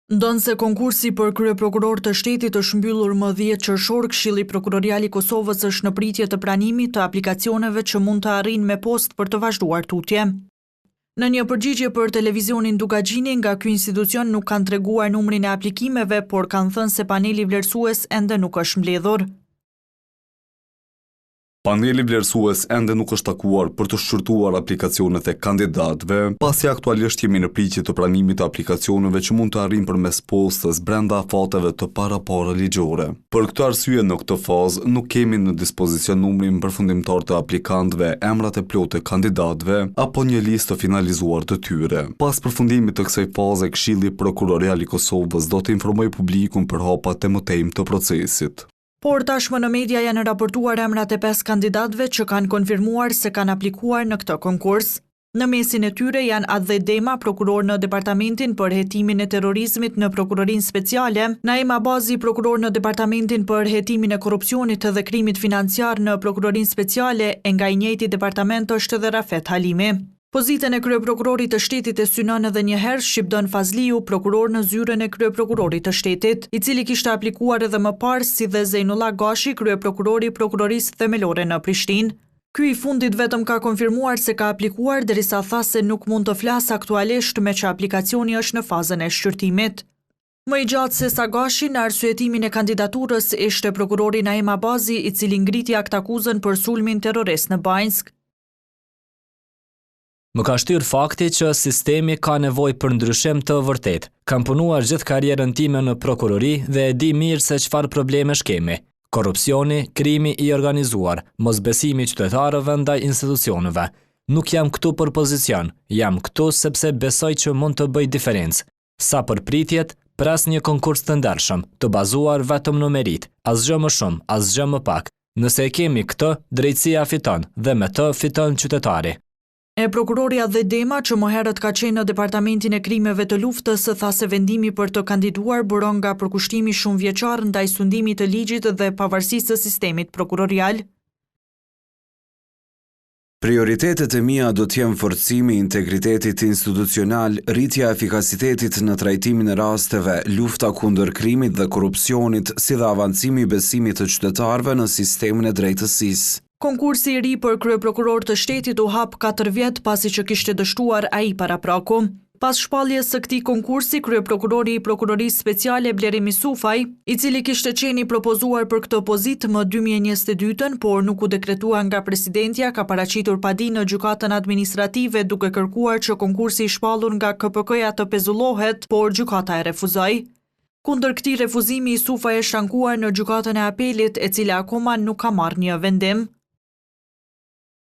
Ndonse konkursi për kryeprokuror të shtetit është mbyllur më 10 qershor, Këshilli Prokurorial i Kosovës është në pritje të pranimit të aplikacioneve që mund të arrijnë me post për të vazhduar tutje. Në një përgjigje për televizionin Dugagjini, nga ky institucion nuk kanë treguar numrin e aplikimeve, por kanë thënë se paneli vlerësues ende nuk është mbledhur. Paneli vlerësues ende nuk është takuar për të shqyrtuar aplikacionet e kandidatëve, pasi aktualisht jemi në pritje të pranimit të aplikacioneve që mund të arrijnë përmes postës brenda afateve të parapara ligjore. Për këtë arsye, në këtë fazë nuk kemi në dispozicion numrin përfundimtar të aplikantëve, emrat e plotë të kandidatëve apo një listë të finalizuar të tyre. Pas përfundimit të kësaj faze, Këshilli Prokurorial i Kosovës do të informojë publikun për hapat e mëtejmë të procesit. Por tashmë në media janë raportuar emrat e 5 kandidatëve që kanë konfirmuar se kanë aplikuar në këtë konkurs. Në mesin e tyre janë Adhe Dema, prokuror në Departamentin për hetimin e terrorizmit në Prokurorinë Speciale, Naim Abazi, prokuror në Departamentin për hetimin e korrupsionit dhe krimit financiar në Prokurorinë Speciale, e nga i njëjti departament është edhe Rafet Halimi. Pozitën e kryeprokurorit të shtetit e synon edhe një herë Shqipdon Fazliu, prokuror në zyrën e kryeprokurorit të shtetit, i cili kishte aplikuar edhe më parë, si dhe Zejnullah Gashi, kryeprokurori prokurorisë themelore në Prishtinë. Ky i fundit vetëm ka konfirmuar se ka aplikuar, derisa tha se nuk mund të flasë aktualisht me që aplikacioni është në fazën e shqyrtimit. Më i gjatë se sa Gashi, në arsyetimin e kandidaturës ishte prokurori Naim Abazi, i cili ngriti aktakuzën për sulmin terrorist në Banjsk. Më ka shtyr fakti që sistemi ka nevojë për ndryshim të vërtet. Kam punuar gjithë karrierën time në prokurori dhe e di mirë se çfarë problemesh kemi. Korrupsioni, krimi i organizuar, mosbesimi i qytetarëve ndaj institucioneve. Nuk jam këtu për pozicion, jam këtu sepse besoj që mund të bëj diferencë. Sa për pritjet, pres një konkurs të ndershëm, të bazuar vetëm në merit, asgjë më shumë, asgjë më pak. Nëse e kemi këtë, drejtësia fiton dhe me të fiton qytetari. E prokurori Adhe Dema, që më herët ka qenë në Departamentin e Krimeve të Luftës, tha se vendimi për të kandiduar buron nga përkushtimi shumë vjeçar ndaj sundimit të ligjit dhe pavarësisë së sistemit prokurorial. Prioritetet e mia do të jenë forcimi i integritetit institucional, rritja e efikasitetit në trajtimin e rasteve, lufta kundër krimit dhe korrupsionit, si dhe avancimi i besimit të qytetarëve në sistemin e drejtësisë. Konkursi i ri për kryeprokuror të shtetit u hap 4 vjet pasi që kishte dështuar ai parapraku. Pas shpalljes së këtij konkursi, kryeprokurori i Prokurorisë Speciale Blerim Isufaj, i cili kishte qenë i propozuar për këtë pozitë më 2022-ën, por nuk u dekretua nga presidentja, ka paraqitur padi në gjykatën administrative duke kërkuar që konkursi i shpallur nga KPK-ja të pezullohet, por gjykata e refuzoi. Kundër këtij refuzimi, Isufaj është ankuar në gjykatën e apelit, e cila akoma nuk ka marrë një vendim.